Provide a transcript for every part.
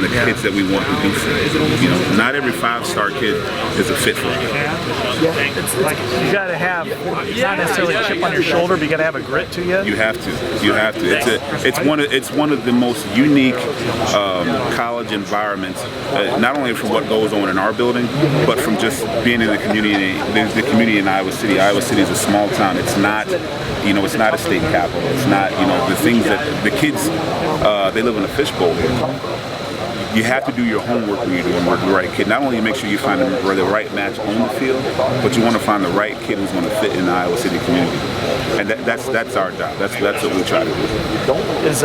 the kids that we want to be fit. You know, not every 5-star kid is a fit for us. It's like you got to have not necessarily a chip on your shoulder, but you got to have a grit to you. You have to. You have to. It's one of the most unique college environments, not only from what goes on in our building, but from just being in the community. The community in Iowa City. Iowa City is a small town. It's not, you know, it's not a state capital. It's not, you know, the things that the kids they live in a fishbowl here. You have to do your homework when you're doing work with the right kid. Not only make sure you find the right match on the field, but you want to find the right kid who's going to fit in the Iowa City community. And that's our job. That's what we try to do. Is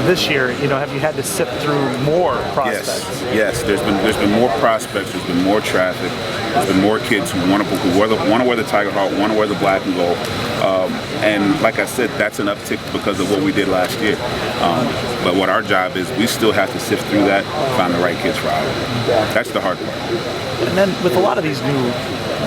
this year, you know, have you had to sift through more prospects? Yes. There's been more prospects. There's been more traffic. There's been more kids who want to wear the Tiger Hawk, want to wear the black and gold. And like I said, that's an uptick because of what we did last year. But what our job is, we still have to sift through that, find the right kids for Iowa. That's the hard part. And then with a lot of these new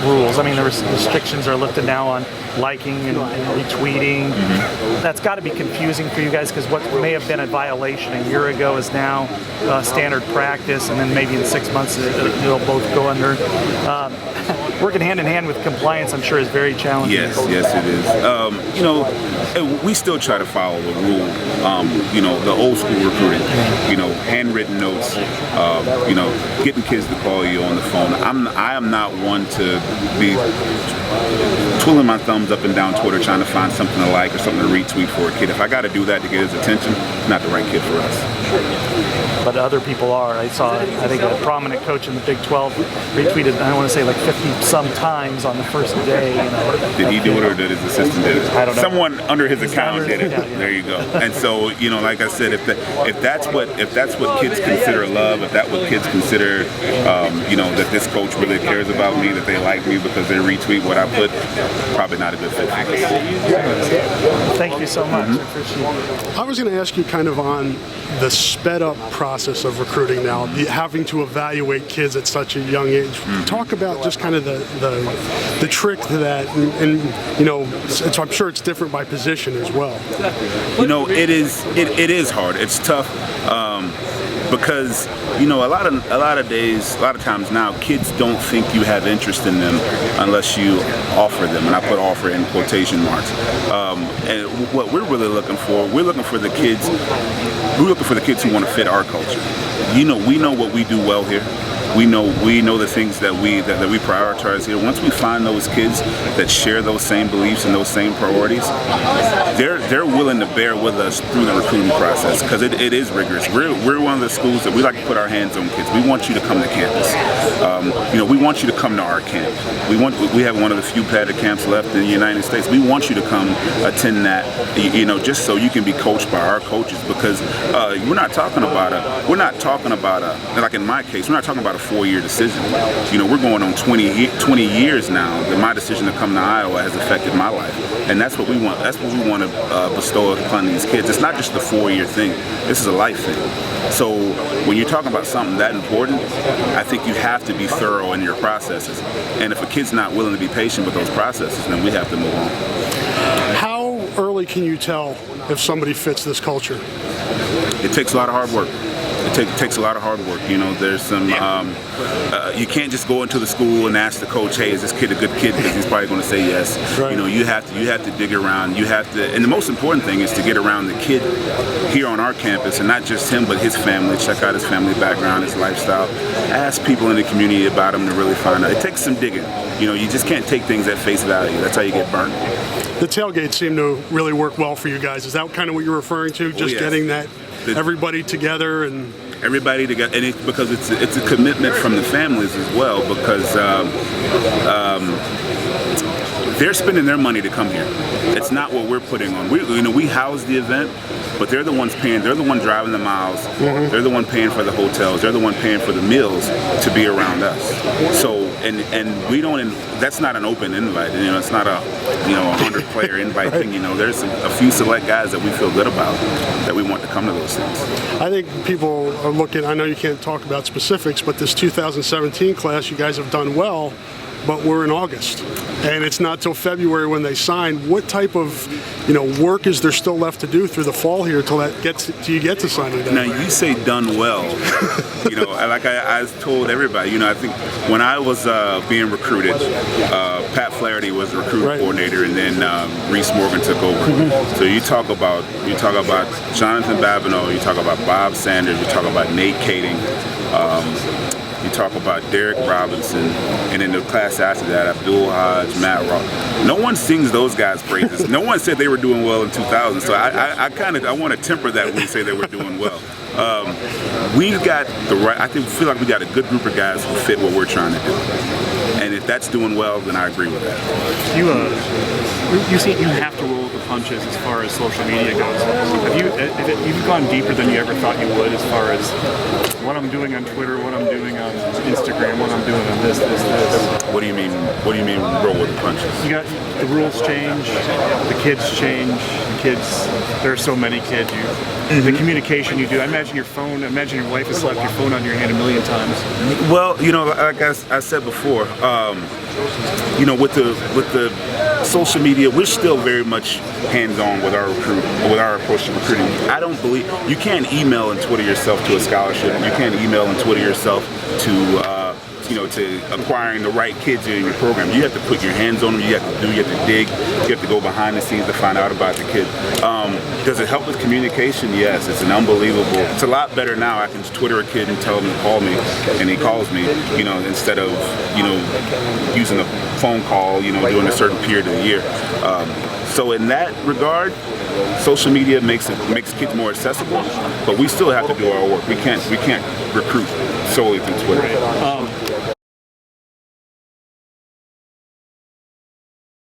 rules, I mean, the restrictions are lifted now on liking and retweeting. Mm-hmm. That's got to be confusing for you guys, because what may have been a violation a year ago is now standard practice, and then maybe in 6 months it'll both go under. Working hand in hand with compliance, I'm sure, is very challenging. Yes, it is. You know, we still try to follow the rule. You know, the old school recruiting. You know, handwritten notes. You know, getting kids to call you on the phone. I am not one to be twiddling my thumbs up and down Twitter trying to find something to like or something to retweet for a kid. If I got to do that to get his attention, not the right kid for us. But other people are. I think a prominent coach in the Big 12 retweeted, I don't want to say like 50-some times on the first day. You know. Did he do it, or did his assistant do it? I don't know. Someone under his account did it. Yeah. There you go. And so, you know, like I said, if that's what kids consider love, if that's what kids consider, you know, that this coach really cares about me, that they like me because they retweet what I put, probably not a good fit for us. Thank you so much. Mm-hmm. I appreciate it. I was going to ask you kind of on the sped up process of recruiting now, having to evaluate kids at such a young age. Mm-hmm. Talk about just kind of the trick to that, and you know, I'm sure it's different by position as well. You know, it is hard. It's tough. Because, you know, a lot of times now, kids don't think you have interest in them unless you offer them, and I put offer in quotation marks. And what we're really looking for, we're looking for the kids who want to fit our culture. You know, we know what we do well here. We know the things that we prioritize here. Once we find those kids that share those same beliefs and those same priorities, they're willing to bear with us through the recruiting process, because it is rigorous. We're one of the schools that we like to put our hands on kids. We want you to come to campus. You know, we want you to come to our camp. We have one of the few padded camps left in the United States. We want you to come attend that. You know, just so you can be coached by our coaches, because we're not talking about like in my case, we're not talking about a 4-year decision. You know, we're going on 20 years now that my decision to come to Iowa has affected my life, and that's what we want. That's what we want to bestow upon these kids. It's not just a 4-year thing. This is a life thing. So when you're talking about something that important, I think you have to be thorough in your processes. And if a kid's not willing to be patient with those processes, then we have to move on. How early can you tell if somebody fits this culture? It takes a lot of hard work. It takes a lot of hard work. You know, there's some. You can't just go into the school and ask the coach, "Hey, is this kid a good kid?" Because he's probably going to say yes. Right. You know, you have to dig around. You have to, and the most important thing is to get around the kid here on our campus, and not just him, but his family. Check out his family background, his lifestyle. Ask people in the community about him to really find out. It takes some digging. You know, you just can't take things at face value. That's how you get burned. The tailgates seem to really work well for you guys. Is that kind of what you're referring to? Just yes. Getting that everybody together and. Everybody together, and because it's a commitment from the families as well, because they're spending their money to come here. It's not what we're putting on. We house the event, but they're the ones paying. They're the one driving the miles. Mm-hmm. They're the one paying for the hotels. They're the one paying for the meals to be around us. So and we don't. That's not an open invite. You know, it's not a 100-player invite thing. You know, there's a few select guys that we feel good about that we want to come to those things. I think people are looking. I know you can't talk about specifics, but this 2017 class, you guys have done well. but we're in August, and it's not till February when they sign. What type of work is there still left to do through the fall here till you get to signing day? Now you say done well. Like I told everybody, I think when I was being recruited, Pat Flaherty was the recruiting coordinator, and then Reese Morgan took over. So you talk about Jonathan Babineau, you talk about Bob Sanders, you talk about Nate Kading, you talk about Derek Robinson, and in the class after that, Abdul Hodge, Matt Ross. No one sings those guys' praises. No one said they were doing well in 2000. So I want to temper that when we say they were doing well. We've got I feel like we got a good group of guys who fit what we're trying to do. And if that's doing well, then I agree with that. You see, you have to roll with the punches as far as social media goes. You've gone deeper than you ever thought you would as far as what I'm doing on Twitter, what I'm doing on Instagram, what I'm doing on this. What do you mean? What do you mean roll with the punches? You got the rules change, the kids change. There are so many kids. The communication you do. I imagine your wife has left your phone on your hand a million times. Well, like I said before, with the social media, we're still very much hands-on with our approach to recruiting. I don't believe you can't email and Twitter yourself to a scholarship. You can't email and Twitter yourself to acquiring the right kids in your program. You have to put your hands on them. You have to dig. You have to go behind the scenes to find out about the kid. Does it help with communication? Yes. It's it's a lot better now. I can Twitter a kid and tell him to call me, and he calls me, instead of, using a phone call, during a certain period of the year. So in that regard, social media makes kids more accessible, but we still have to do our work. We can't recruit solely through Twitter.